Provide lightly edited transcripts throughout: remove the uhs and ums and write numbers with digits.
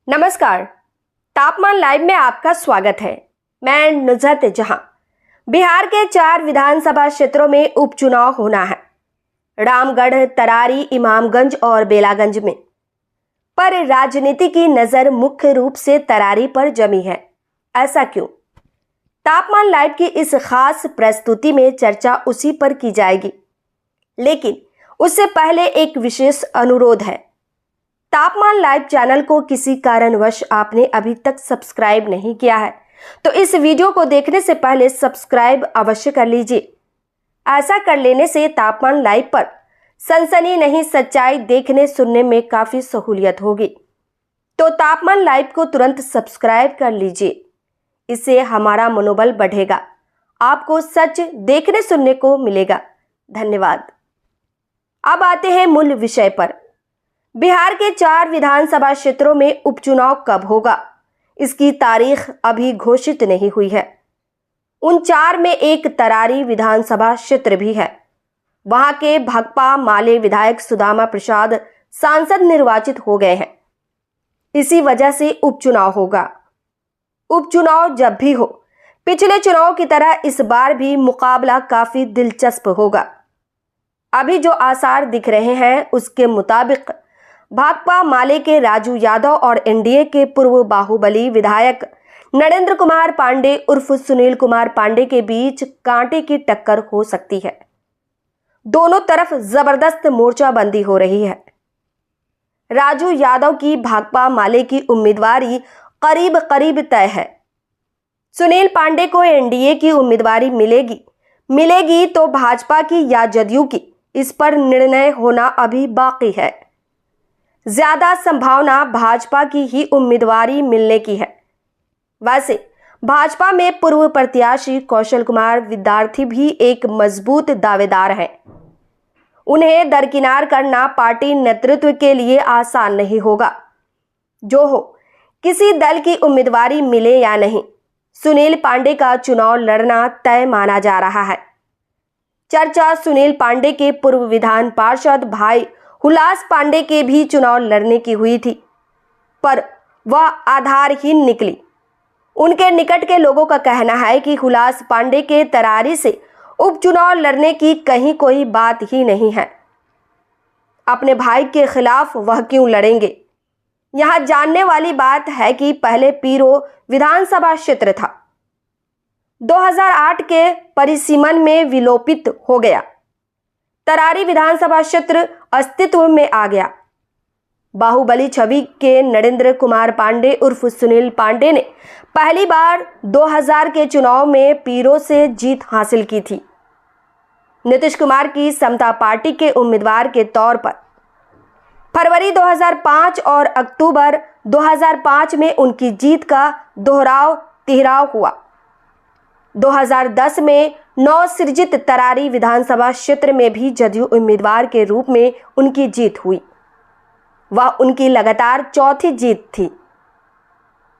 नमस्कार। तापमान लाइव में आपका स्वागत है। मैं नुजरत जहां। बिहार के 4 विधानसभा क्षेत्रों में उपचुनाव होना है, रामगढ़, तरारी, इमामगंज और बेलागंज में। पर राजनीति की नजर मुख्य रूप से तरारी पर जमी है। ऐसा क्यों? तापमान लाइव की इस खास प्रस्तुति में चर्चा उसी पर की जाएगी, लेकिन उससे पहले एक विशेष अनुरोध है। तापमान लाइव चैनल को किसी कारणवश आपने अभी तक सब्सक्राइब नहीं किया है तो इस वीडियो को देखने से पहले सब्सक्राइब अवश्य कर लीजिए। ऐसा कर लेने से तापमान लाइव पर सनसनी नहीं सच्चाई देखने सुनने में काफी सहूलियत होगी। तो तापमान लाइव को तुरंत सब्सक्राइब कर लीजिए, इससे हमारा मनोबल बढ़ेगा, आपको सच देखने सुनने को मिलेगा। धन्यवाद। अब आते हैं मूल विषय पर। बिहार के 4 विधानसभा क्षेत्रों में उपचुनाव कब होगा, इसकी तारीख अभी घोषित नहीं हुई है। उन 4 में एक तरारी विधानसभा क्षेत्र भी है। वहां के भाकपा माले विधायक सुदामा प्रसाद सांसद निर्वाचित हो गए हैं। इसी वजह से उपचुनाव होगा। उपचुनाव जब भी हो, पिछले चुनाव की तरह इस बार भी मुकाबला काफी दिलचस्प होगा। अभी जो आसार दिख रहे हैं उसके मुताबिक भाकपा माले के राजू यादव और एनडीए के पूर्व बाहुबली विधायक नरेंद्र कुमार पांडे उर्फ सुनील कुमार पांडे के बीच कांटे की टक्कर हो सकती है। दोनों तरफ जबरदस्त मोर्चाबंदी हो रही है। राजू यादव की भाकपा माले की उम्मीदवारी करीब करीब तय है। सुनील पांडे को एनडीए की उम्मीदवारी मिलेगी तो भाजपा की या जदयू की, इस पर निर्णय होना अभी बाकी है। ज्यादा संभावना भाजपा की ही उम्मीदवारी मिलने की है। वैसे भाजपा में पूर्व प्रत्याशी कौशल कुमार विद्यार्थी भी एक मजबूत दावेदार हैं। उन्हें दरकिनार करना पार्टी नेतृत्व के लिए आसान नहीं होगा। जो हो, किसी दल की उम्मीदवारी मिले या नहीं, सुनील पांडे का चुनाव लड़ना तय माना जा रहा है। चर्चा सुनील पांडे के पूर्व विधान पार्षद भाई हुलास पांडे के भी चुनाव लड़ने की हुई थी, पर वह आधारहीन निकली। उनके निकट के लोगों का कहना है कि हुलास पांडे के तरारी से उपचुनाव लड़ने की कहीं कोई बात ही नहीं है। अपने भाई के खिलाफ वह क्यों लड़ेंगे? यहां जानने वाली बात है कि पहले पीरो विधानसभा क्षेत्र था, 2008 के परिसीमन में विलोपित हो गया। तरारी विधानसभा क्षेत्र अस्तित्व में आ गया। बाहुबली छवि के नरेंद्र कुमार पांडे उर्फ सुनील पांडे ने पहली बार 2000 के चुनाव में पीरो से जीत हासिल की थी, नीतीश कुमार की समता पार्टी के उम्मीदवार के तौर पर। फरवरी 2005 और अक्टूबर 2005 में उनकी जीत का दोहराव तिहराव हुआ। 2010 में नवसृजित तरारी विधानसभा क्षेत्र में भी जदयू उम्मीदवार के रूप में उनकी जीत हुई। वह उनकी लगातार चौथी जीत थी।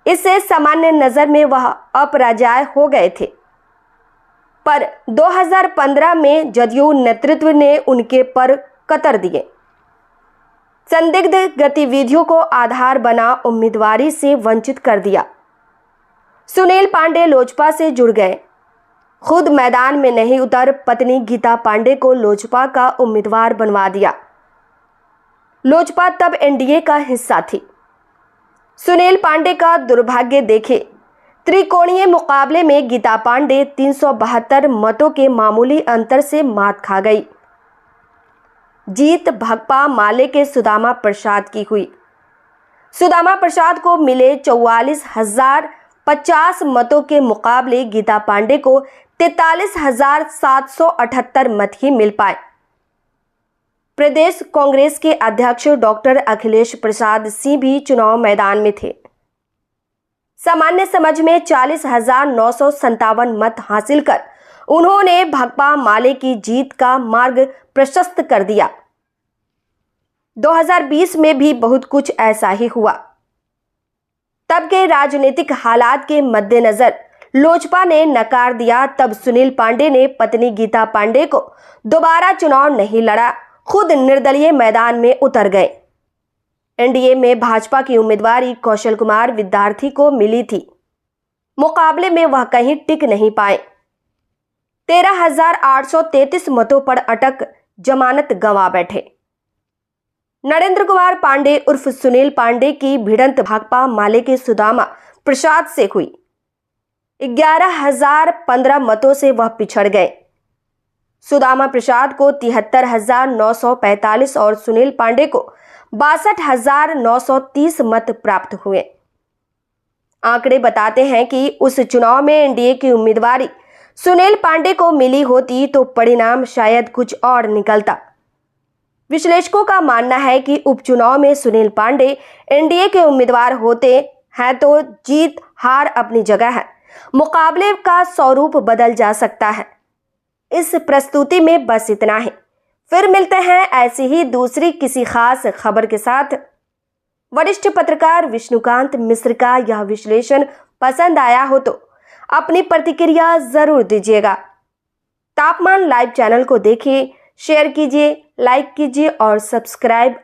इससे सामान्य नजर में वह अपराजय हो गए थे, पर 2015 में जदयू नेतृत्व ने उनके पर कतर दिए। संदिग्ध गतिविधियों को आधार बना उम्मीदवारी से वंचित कर दिया। सुनील पांडे लोजपा से जुड़ गए। खुद मैदान में नहीं उतर पत्नी गीता पांडे को लोजपा का उम्मीदवार बनवा दिया। लोजपा तब एनडीए का हिस्सा थी। सुनील पांडे का दुर्भाग्य देखे, त्रिकोणीय मुकाबले में गीता पांडे 372 मतों के मामूली अंतर से मात खा गई। जीत भाकपा माले के सुदामा प्रसाद की हुई। सुदामा प्रसाद को मिले 44,050 मतों के मुकाबले गीता पांडे को 43,778 मत ही मिल पाए। प्रदेश कांग्रेस के अध्यक्ष डॉक्टर अखिलेश प्रसाद सिंह भी चुनाव मैदान में थे। सामान्य समझ में 40,957 मत हासिल कर उन्होंने भाकपा माले की जीत का मार्ग प्रशस्त कर दिया। 2020 में भी बहुत कुछ ऐसा ही हुआ। तब के राजनीतिक हालात के मद्देनजर लोजपा ने नकार दिया। तब सुनील पांडे ने पत्नी गीता पांडे को दोबारा चुनाव नहीं लड़ा, खुद निर्दलीय मैदान में उतर गए। एनडीए में भाजपा की उम्मीदवारी कौशल कुमार विद्यार्थी को मिली थी। मुकाबले में वह कहीं टिक नहीं पाए। 13,833 मतों पर अटक जमानत गंवा बैठे। नरेंद्र कुमार पांडे उर्फ सुनील पांडे की भिड़ंत भाकपा माले के सुदामा प्रसाद से हुई। 11,015 मतों से वह पिछड़ गए। सुदामा प्रसाद को 73,945 और सुनील पांडे को 62,930 मत प्राप्त हुए। आंकड़े बताते हैं कि उस चुनाव में एनडीए की उम्मीदवारी सुनील पांडे को मिली होती तो परिणाम शायद कुछ और निकलता। विश्लेषकों का मानना है कि उपचुनाव में सुनील पांडे एनडीए के उम्मीदवार होते हैं तो जीत हार अपनी जगह है, मुकाबले का स्वरूप बदल जा सकता है। इस प्रस्तुति में बस इतना ही। फिर मिलते हैं ऐसी ही दूसरी किसी खास खबर के साथ। वरिष्ठ पत्रकार विष्णुकांत मिश्र का यह विश्लेषण पसंद आया हो तो अपनी प्रतिक्रिया जरूर दीजिएगा। तापमान लाइव चैनल को देखिए, शेयर कीजिए, लाइक कीजिए और सब्सक्राइब